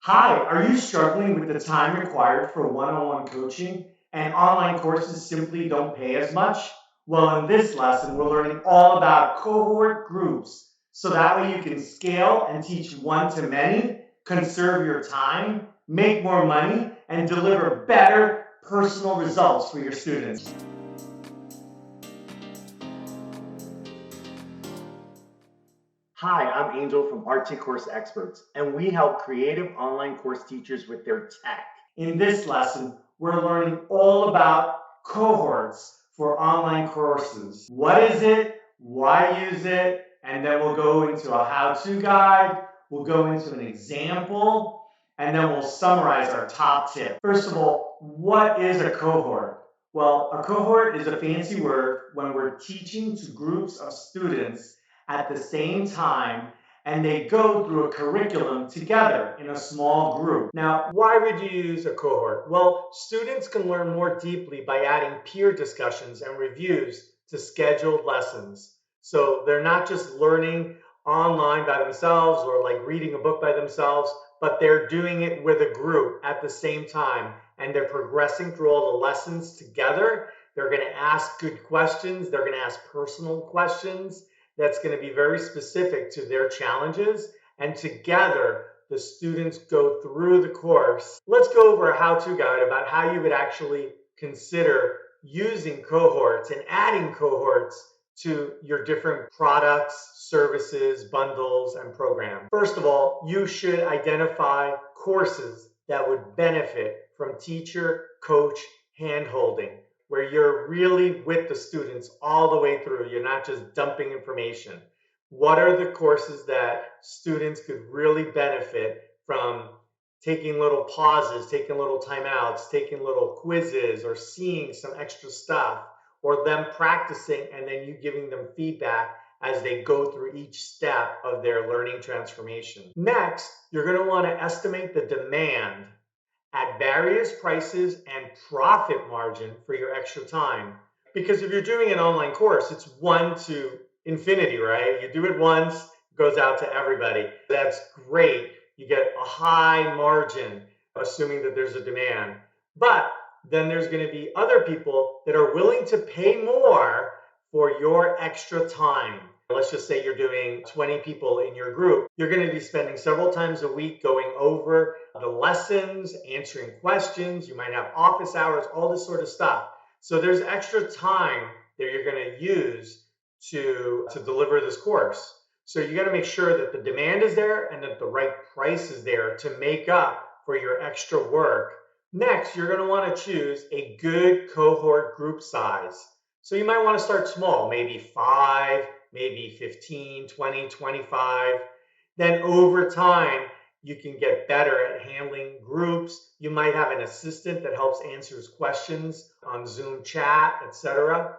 Hi, are you struggling with the time required for one-on-one coaching and online courses simply don't pay as much? Well, in this lesson, we're learning all about cohort groups. So that way you can scale and teach one to many, conserve your time, make more money, and deliver better personal results for your students. Hi, I'm Angel from RT Course Experts, and we help creative online course teachers with their tech. In this lesson, we're learning all about cohorts for online courses. What is it? Why use it? And then we'll go into a how-to guide, we'll go into an example, and then we'll summarize our top tip. First of all, what is a cohort? Well, a cohort is a fancy word when we're teaching to groups of students at the same time, and they go through a curriculum together in a small group. Now, why would you use a cohort? Well, students can learn more deeply by adding peer discussions and reviews to scheduled lessons. So they're not just learning online by themselves or like reading a book by themselves, but they're doing it with a group at the same time, and they're progressing through all the lessons together. They're going to ask good questions. They're going to ask personal questions that's going to be very specific to their challenges, and together the students go through the course. Let's go over a how-to guide about how you would actually consider using cohorts and adding cohorts to your different products, services, bundles, and programs. First of all, you should identify courses that would benefit from teacher, coach, hand-holding, where you're really with the students all the way through. You're not just dumping information. What are the courses that students could really benefit from taking little pauses, taking little timeouts, taking little quizzes, or seeing some extra stuff, or them practicing and then you giving them feedback as they go through each step of their learning transformation. Next, you're going to want to estimate the demand at various prices and profit margin for your extra time. Because if you're doing an online course, it's 1 to infinity, right? You do it once, it goes out to everybody. That's great. You get a high margin, assuming that there's a demand. But then there's going to be other people that are willing to pay more for your extra time. Let's just say you're doing 20 people in your group. You're going to be spending several times a week going over the lessons, answering questions. You might have office hours, all this sort of stuff. So there's extra time that you're going to use to deliver this course. So you got to make sure that the demand is there and that the right price is there to make up for your extra work. Next, you're going to want to choose a good cohort group size. So you might want to start small, maybe 5, maybe 15, 20, 25. Then over time, you can get better at handling groups. You might have an assistant that helps answers questions on Zoom chat, etc.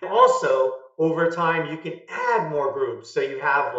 Also, over time, you can add more groups. So you have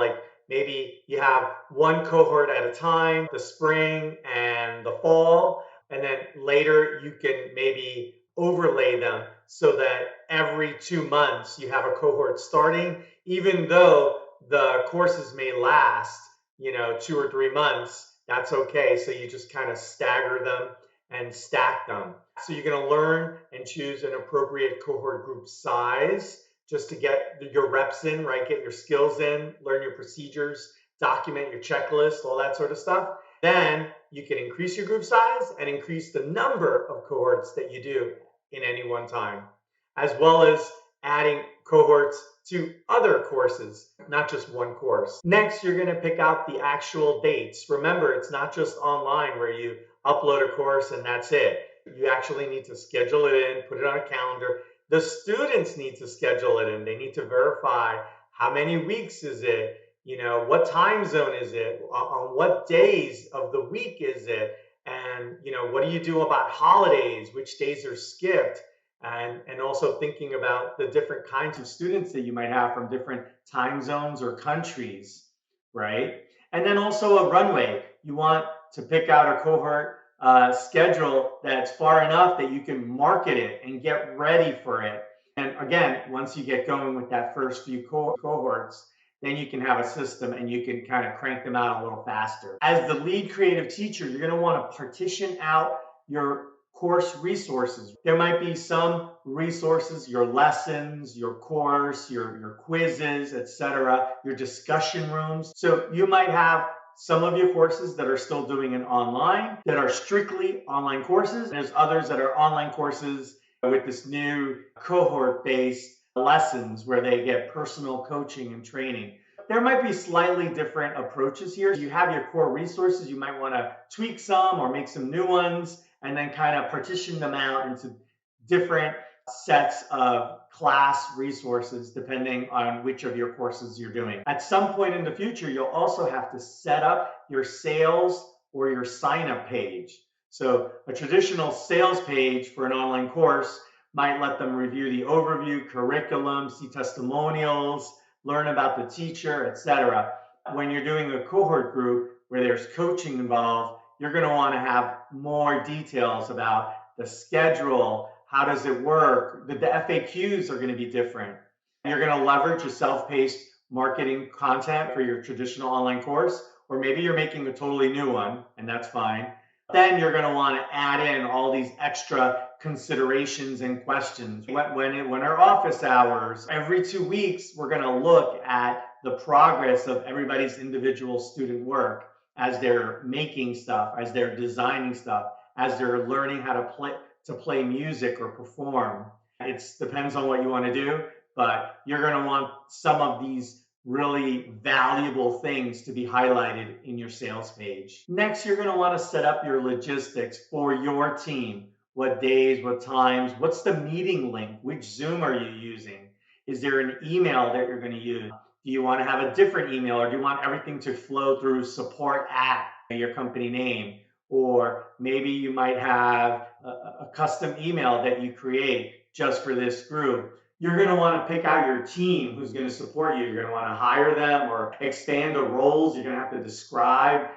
maybe you have one cohort at a time, the spring and the fall, and then later you can maybe overlay them so that every 2 months you have a cohort starting, even though the courses may last 2 or 3 months. That's okay. So you just kind of stagger them and stack them. So you're going to learn and choose an appropriate cohort group size just to get your reps in, right? Get your skills in, learn your procedures, document your checklist, all that sort of stuff. Then you can increase your group size and increase the number of cohorts that you do in any one time, as well as adding cohorts to other courses, not just one course. Next, you're going to pick out the actual dates. Remember, it's not just online where you upload a course and that's it. You actually need to schedule it in, put it on a calendar. The students need to schedule it in. They need to verify how many weeks is it, what time zone is it, on what days of the week is it, and what do you do about holidays, which days are skipped, and also thinking about the different kinds of students that you might have from different time zones or countries, right? And then also a runway. You want to pick out a cohort schedule that's far enough that you can market it and get ready for it. And again, once you get going with that first few cohorts, then you can have a system and you can kind of crank them out a little faster. As the lead creative teacher, you're going to want to partition out your course resources. There might be some resources, your lessons, your course, your quizzes, etc., your discussion rooms. So you might have some of your courses that are still doing it online, that are strictly online courses. There's others that are online courses with this new cohort-based lessons where they get personal coaching and training. There might be slightly different approaches here. You have your core resources. You might want to tweak some or make some new ones and then kind of partition them out into different sets of class resources depending on which of your courses you're doing. At some point in the future, you'll also have to set up your sales or your sign-up page. So a traditional sales page for an online course might let them review the overview, curriculum, see testimonials, learn about the teacher, etc. When you're doing a cohort group where there's coaching involved, you're going to want to have more details about the schedule, how does it work, the FAQs are going to be different. You're going to leverage a self-paced marketing content for your traditional online course, or maybe you're making a totally new one, and that's fine. Then you're going to want to add in all these extra considerations and questions. When are office hours? Every 2 weeks, we're going to look at the progress of everybody's individual student work as they're making stuff, as they're designing stuff, as they're learning how to play music or perform. It depends on what you want to do, but you're going to want some of these really valuable things to be highlighted in your sales page. Next, you're going to want to set up your logistics for your team. What days, what times, what's the meeting link? Which Zoom are you using? Is there an email that you're going to use? Do you want to have a different email, or do you want everything to flow through support at your company name? Or maybe you might have a custom email that you create just for this group. You're going to want to pick out your team who's going to support you. You're going to want to hire them or expand the roles. You're going to have to describe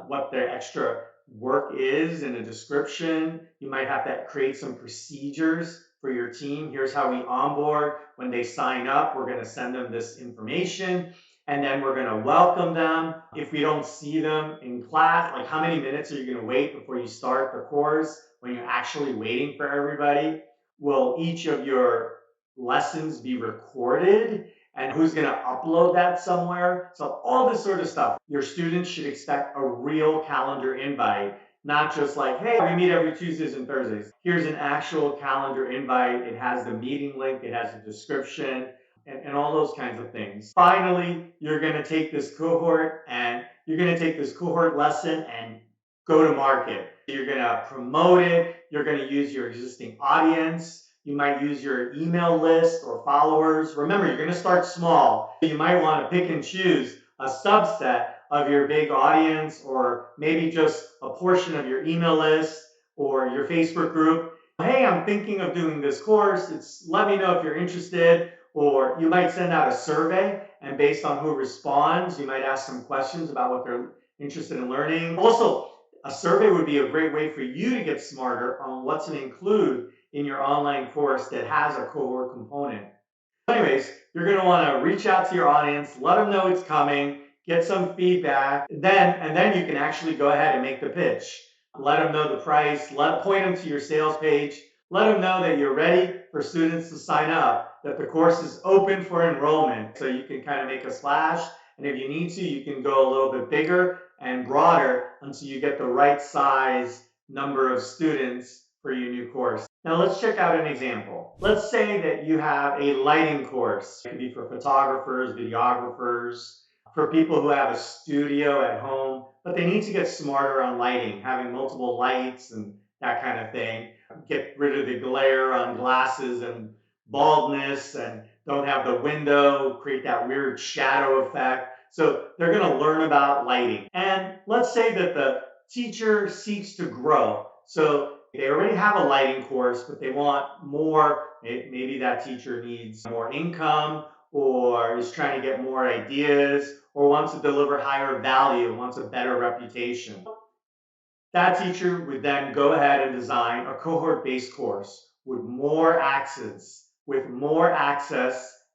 what their extra work is in a description. You might have to create some procedures for your team. Here's how we onboard. When they sign up, we're going to send them this information, and then we're going to welcome them. If we don't see them in class, like how many minutes are you going to wait before you start the course when you're actually waiting for everybody? Will each of your lessons be recorded, and who's going to upload that somewhere? So all this sort of stuff. Your students should expect a real calendar invite, not just like, hey, we meet every Tuesdays and Thursdays. Here's an actual calendar invite. It has the meeting link, it has a description, and all those kinds of things. Finally, you're going to take this cohort lesson and go to market. You're going to promote it. You're going to use your existing audience. You might use your email list or followers. Remember, you're going to start small. You might want to pick and choose a subset of your big audience, or maybe just a portion of your email list or your Facebook group. Hey, I'm thinking of doing this course. Let me know if you're interested. Or you might send out a survey, and based on who responds, you might ask some questions about what they're interested in learning. Also, a survey would be a great way for you to get smarter on what to include in your online course that has a cohort component. Anyways, you're going to want to reach out to your audience, let them know it's coming, get some feedback, and then you can actually go ahead and make the pitch. Let them know the price, point them to your sales page, let them know that you're ready for students to sign up, that the course is open for enrollment, so you can kind of make a splash, and if you need to, you can go a little bit bigger and broader until you get the right size number of students for your new course. Now let's check out an example. Let's say that you have a lighting course. It could be for photographers, videographers, for people who have a studio at home, but they need to get smarter on lighting, having multiple lights and that kind of thing. Get rid of the glare on glasses and baldness, and don't have the window create that weird shadow effect. So they're going to learn about lighting. And let's say that the teacher seeks to grow. So they already have a lighting course, but they want more. Maybe that teacher needs more income, or is trying to get more ideas, or wants to deliver higher value, wants a better reputation. That teacher would then go ahead and design a cohort-based course with more access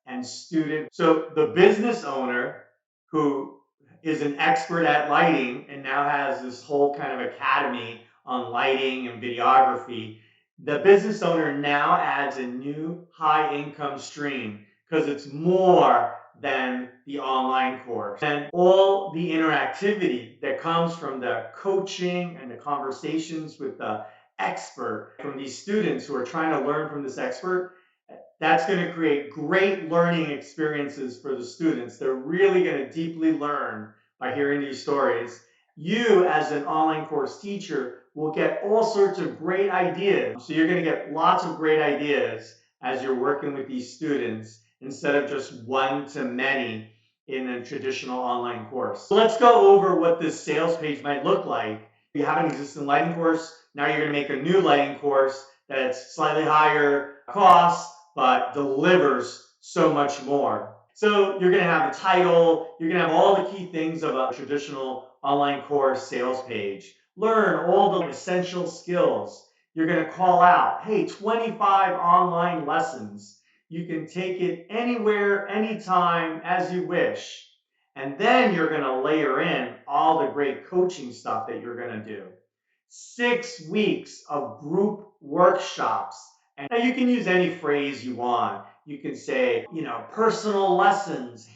and student. So the business owner who is an expert at lighting and now has this whole kind of academy on lighting and videography. The business owner now adds a new high income stream because it's more than the online course. And all the interactivity that comes from the coaching and the conversations with the expert, from these students who are trying to learn from this expert, that's going to create great learning experiences for the students. They're really going to deeply learn by hearing these stories. You, as an online course teacher, will get all sorts of great ideas. So you're going to get lots of great ideas as you're working with these students instead of just one to many in a traditional online course. So let's go over what this sales page might look like. You have an existing lighting course. Now you're going to make a new lighting course that's slightly higher cost, but delivers so much more. So you're going to have a title, you're going to have all the key things of a traditional online course sales page. Learn all the essential skills. You're going to call out, hey, 25 online lessons. You can take it anywhere, anytime, as you wish. And then you're going to layer in all the great coaching stuff that you're going to do. 6 weeks of group workshops. And now you can use any phrase you want. You can say, personal lessons,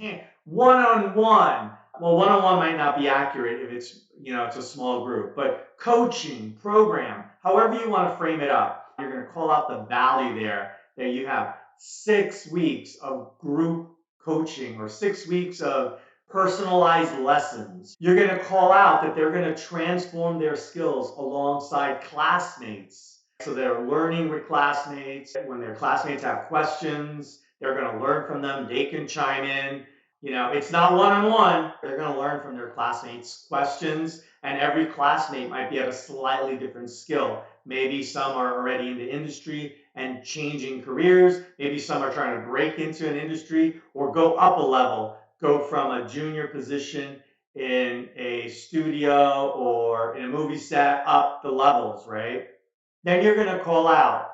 one-on-one. Well, one-on-one might not be accurate if it's a small group, but coaching, program, however you want to frame it up, you're going to call out the value there that you have 6 weeks of group coaching or 6 weeks of personalized lessons. You're going to call out that they're going to transform their skills alongside classmates. So they're learning with classmates. When their classmates have questions, they're going to learn from them. They can chime in. It's not one-on-one. They're going to learn from their classmates' questions, and every classmate might be at a slightly different skill. Maybe some are already in the industry and changing careers. Maybe some are trying to break into an industry or go up a level, go from a junior position in a studio or in a movie set up the levels, right? Then you're going to call out,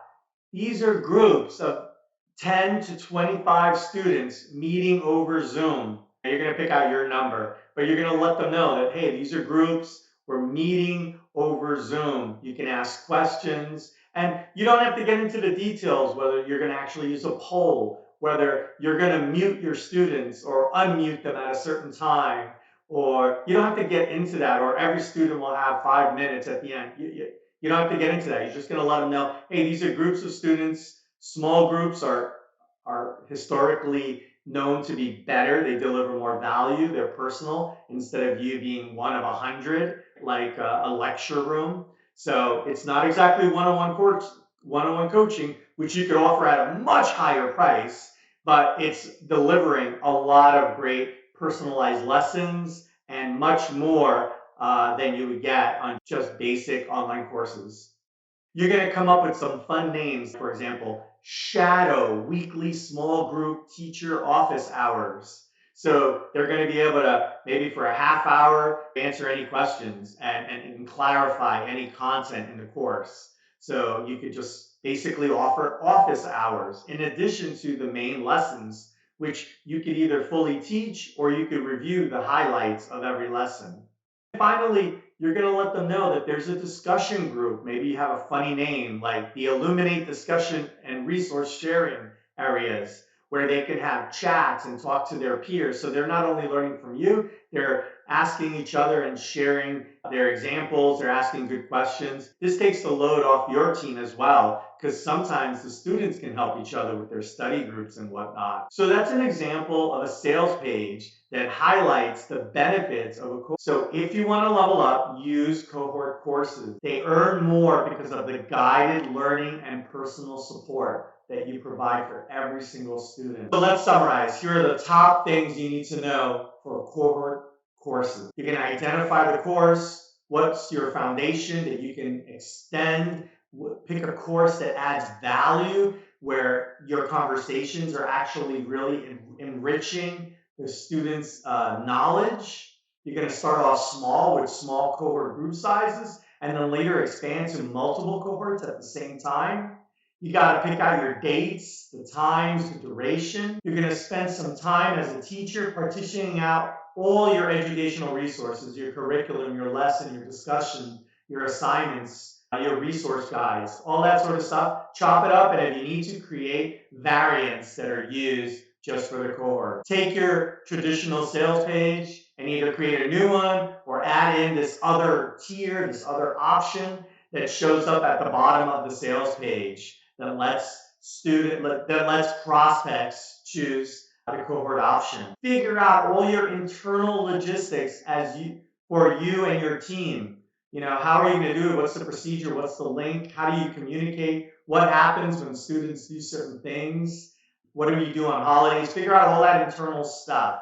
these are groups of 10 to 25 students meeting over Zoom. You're going to pick out your number, but you're going to let them know that, hey, these are groups. We're meeting over Zoom. You can ask questions, and you don't have to get into the details, whether you're going to actually use a poll, whether you're going to mute your students or unmute them at a certain time, or you don't have to get into that, or every student will have 5 minutes at the end. You don't have to get into that. You're just going to let them know, hey, these are groups of students. Small groups are historically known to be better. They deliver more value. They're personal instead of you being one of 100, like a lecture room. So it's not exactly one-on-one coaching, which you could offer at a much higher price, but it's delivering a lot of great personalized lessons and much more than you would get on just basic online courses. You're going to come up with some fun names. For example, Shadow Weekly Small Group Teacher Office Hours. So they're going to be able to, maybe for a half hour, answer any questions and clarify any content in the course. So you could just basically offer office hours in addition to the main lessons, which you could either fully teach or you could review the highlights of every lesson. Finally, you're going to let them know that there's a discussion group. Maybe you have a funny name like the Illuminate Discussion and Resource Sharing areas, where they can have chats and talk to their peers. So they're not only learning from you, they're asking each other and sharing their examples. They're asking good questions. This takes the load off your team as well, because sometimes the students can help each other with their study groups and whatnot. So that's an example of a sales page that highlights the benefits of a course. So if you want to level up, use cohort courses. They earn more because of the guided learning and personal support that you provide for every single student. So let's summarize. Here are the top things you need to know for cohort courses. You can identify the course. What's your foundation that you can extend? Pick a course that adds value, where your conversations are actually really enriching the students' knowledge. You're going to start off small with small cohort group sizes, and then later expand to multiple cohorts at the same time. You got to pick out your dates, the times, the duration. You're going to spend some time as a teacher partitioning out all your educational resources, your curriculum, your lesson, your discussion, your assignments, your resource guides, all that sort of stuff. Chop it up, and if you need to, create variants that are used just for the cohort. Take your traditional sales page and either create a new one or add in this other tier, this other option that shows up at the bottom of the sales page that lets prospects choose the cohort option. Figure out all your internal logistics for you and your team. How are you going to do it? What's the procedure? What's the link? How do you communicate? What happens when students do certain things? What do you do on holidays? Figure out all that internal stuff.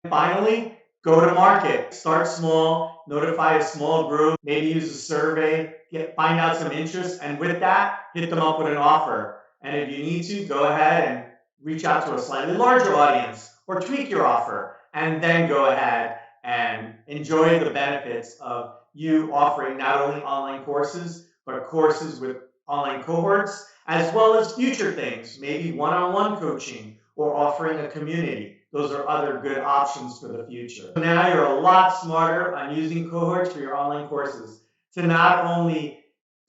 Finally, go to market. Start small, notify a small group, maybe use a survey, find out some interest, and with that, hit them up with an offer. And if you need to, go ahead and reach out to a slightly larger audience or tweak your offer, and then go ahead and enjoy the benefits of you offering not only online courses, but courses with online cohorts, as well as future things, maybe one-on-one coaching or offering a community. Those are other good options for the future. Now you're a lot smarter on using cohorts for your online courses to not only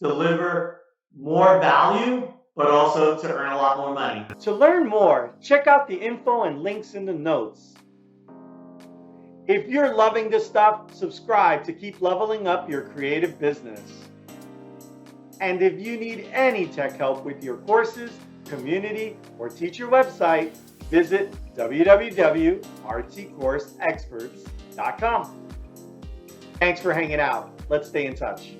deliver more value, but also to earn a lot more money. To learn more, check out the info and links in the notes. If you're loving this stuff, subscribe to keep leveling up your creative business. And if you need any tech help with your courses, community, or teacher website, visit www.rtcourseexperts.com. Thanks for hanging out. Let's stay in touch.